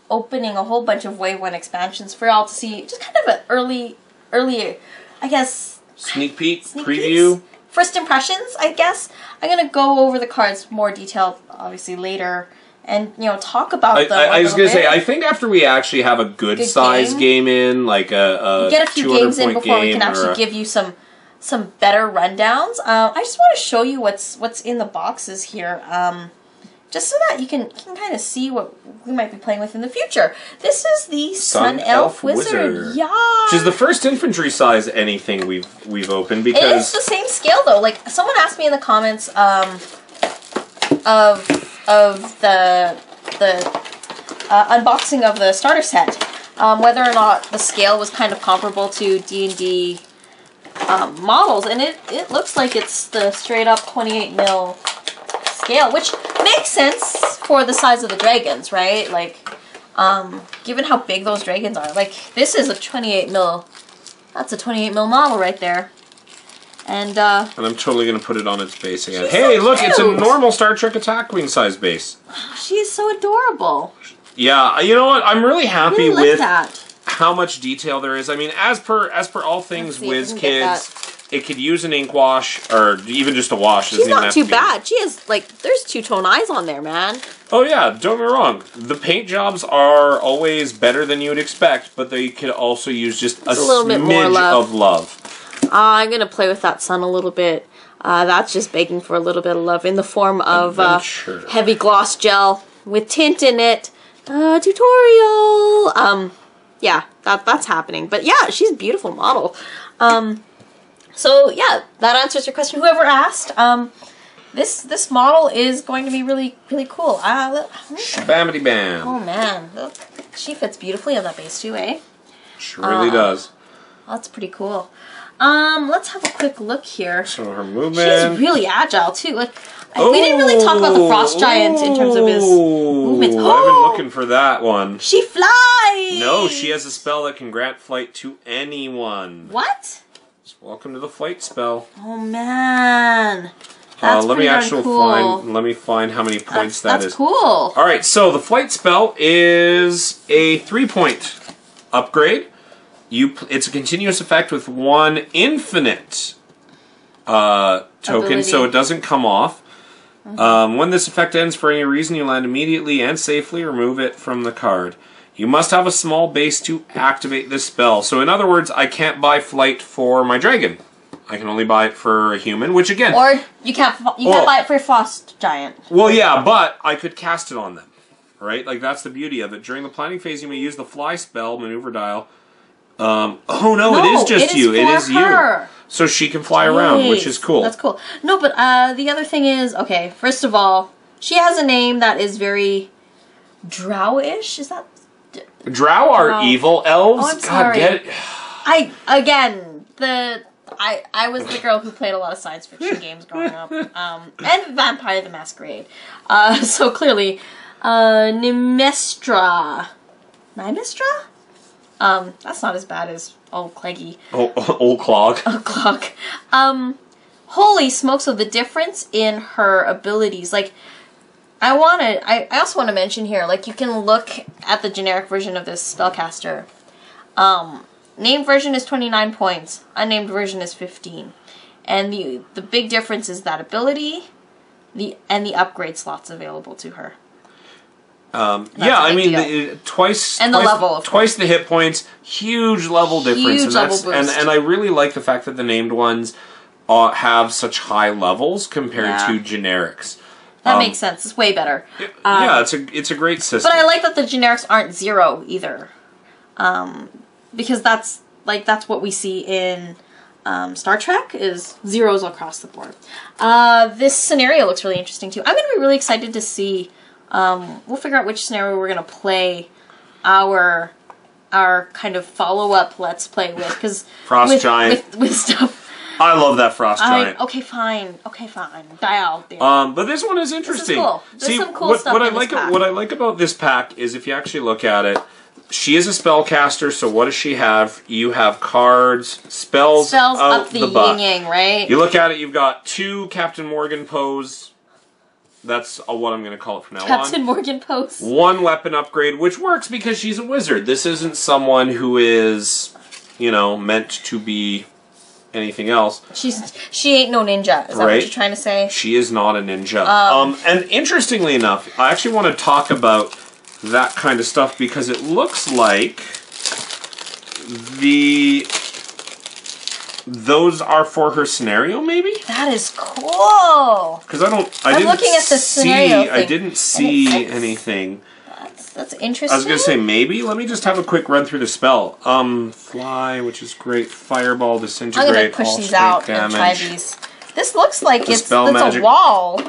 opening a whole bunch of Wave 1 expansions for y'all to see. Just kind of an early, I guess... Sneak peek, preview. Peeks. First impressions, I guess. I'm going to go over the cards more detailed, obviously, later. And, you know, talk about them I was going to say, I think after we actually have a good size game in, like a get a few games in before we can actually give you some better rundowns. I just want to show you what's in the boxes here. Just so that you can kind of see what we might be playing with in the future. This is the Sun Elf Wizard. Yeah. Which is the first infantry size anything we've opened, because it is the same scale though. Like someone asked me in the comments of the unboxing of the starter set, whether or not the scale was kind of comparable to D&D models, and it looks like it's the straight up 28mm scale, which makes sense for the size of the dragons, right? Like, given how big those dragons are, like this is a 28mm. That's a 28mm model right there. And I'm totally gonna put it on its base again. Hey, look, it's a normal Star Trek attack wing size base. She is so adorable. Yeah, you know what? I'm really happy with how much detail there is. I mean, as per all things WizKids, it could use an ink wash or even just a wash. She's not too bad. She has like there's two-tone eyes on there, man. Oh yeah, don't get me wrong. The paint jobs are always better than you would expect, but they could also use just a little bit more of love. I'm gonna play with that sun a little bit. That's just begging for a little bit of love in the form of heavy gloss gel with tint in it. Tutorial. Yeah, that's happening. But yeah, she's a beautiful model. So yeah, that answers your question. Whoever asked, this model is going to be really cool. Shabamity bam. Oh man, she fits beautifully on that base too, eh? She really does. That's pretty cool. Let's have a quick look here. So her movement. She's really agile too. Like we didn't really talk about the Frost Giant in terms of his movements. I've been looking for that one. She flies! No, she has a spell that can grant flight to anyone. What? Welcome to the flight spell. Oh man. That's let me find how many points that is. That's cool. Alright, so the flight spell is a 3-point upgrade. It's a continuous effect with one infinite token, ability. So it doesn't come off. When this effect ends for any reason, you land immediately and safely. Remove it from the card. You must have a small base to activate this spell. So in other words, I can't buy flight for my dragon. I can only buy it for a human, which again... Or you can't buy it for a Frost Giant. Well, yeah, but I could cast it on them. Right? Like, that's the beauty of it. During the planning phase, you may use the fly spell, maneuver dial. No, it is just you. It is her. You. So she can fly around, which is cool. That's cool. No, but the other thing is, okay, first of all, she has a name that is very drow-ish. Is that... Drow are evil elves. Oh, I'm sorry. I was the girl who played a lot of science fiction games growing up, and Vampire the Masquerade. So clearly, Nymestra. That's not as bad as Old Cleggy. Old Clog. Old Clog. Holy smokes! So the difference in her abilities, like. I also want to mention here, like, you can look at the generic version of this spellcaster. Named version is 29 points. Unnamed version is 15. And the big difference is that ability, and the upgrade slots available to her. Yeah, I mean, twice the hit points, huge level difference. And I really like the fact that the named ones have such high levels compared to generics. That makes sense. It's way better. Yeah, it's a great system. But I like that the generics aren't 0 either, because that's what we see in Star Trek is 0s across the board. This scenario looks really interesting too. I'm going to be really excited to see. We'll figure out which scenario we're going to play our kind of follow-up Let's Play with, because Giant with stuff. I love that Frost Giant. Okay, fine. Die out there. But this one is interesting. This is cool. There's some cool stuff in this pack. What I like about this pack is if you actually look at it, she is a spellcaster, so what does she have? You have cards, spells out up the butt. yin-yang, right? You look at it, you've got 2 Captain Morgan pose That's what I'm going to call it from now Captain on. Morgan Post. One weapon upgrade, which works because she's a wizard. This isn't someone who is, you know, meant to be anything else. She ain't no ninja. Is that what you're trying to say? She is not a ninja. And interestingly enough, I actually want to talk about that kind of stuff because it looks like those are for her scenario, maybe? That is cool. Because I didn't see anything. That's interesting. I was going to say maybe. Let me just have a quick run through the spell. Fly, which is great. Fireball, disintegrate. I'm going to push these out and try these. This looks like it's a wall.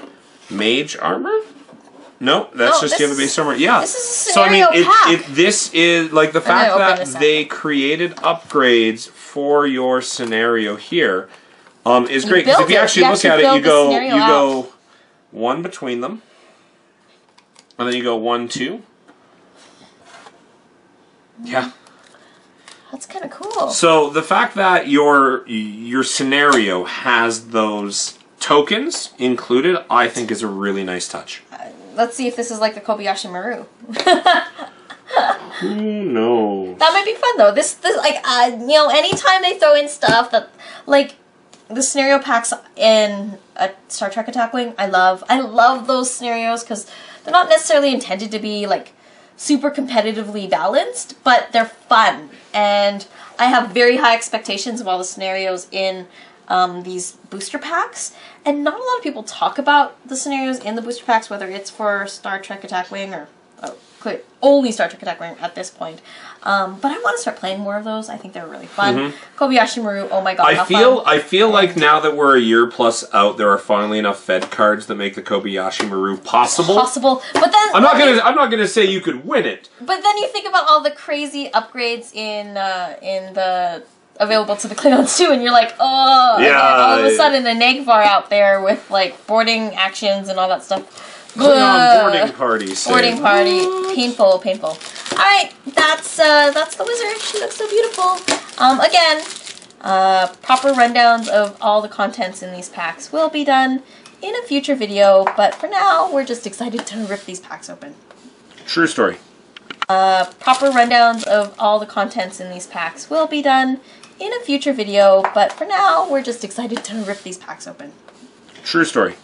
Mage armor? No, that's just you have a base armor. Yeah. This is a scenario pack. This is like the fact that they created upgrades for your scenario here is great. Because if you actually look at it, you go one between them, and then you go 1, 2. Yeah. That's kind of cool. So the fact that your scenario has those tokens included, I think, is a really nice touch. Let's see if this is like the Kobayashi Maru. Who knows? That might be fun though. This like you know, anytime they throw in stuff that like the scenario packs in a Star Trek Attack Wing, I love those scenarios because they're not necessarily intended to be like super competitively balanced, but they're fun, and I have very high expectations of all the scenarios in these booster packs, and not a lot of people talk about the scenarios in the booster packs, whether it's for Star Trek Attack Wing or only Star Trek Attack Wing at this point. But I want to start playing more of those. I think they're really fun. Kobayashi Maru, oh my god, I feel like now that we're a year plus out, there are finally enough Fed cards that make the Kobayashi Maru possible. But then I'm not gonna say you could win it. But then you think about all the crazy upgrades in the available to the Klingons too, and you're like, oh, yeah, all of a sudden a Nagvar out there with like boarding actions and all that stuff. Klingon boarding party. Boarding party. Painful. Alright, that's the wizard. She looks so beautiful. Again, proper rundowns of all the contents in these packs will be done in a future video, but for now, we're just excited to rip these packs open. True story. Proper rundowns of all the contents in these packs will be done in a future video, but for now, we're just excited to rip these packs open. True story.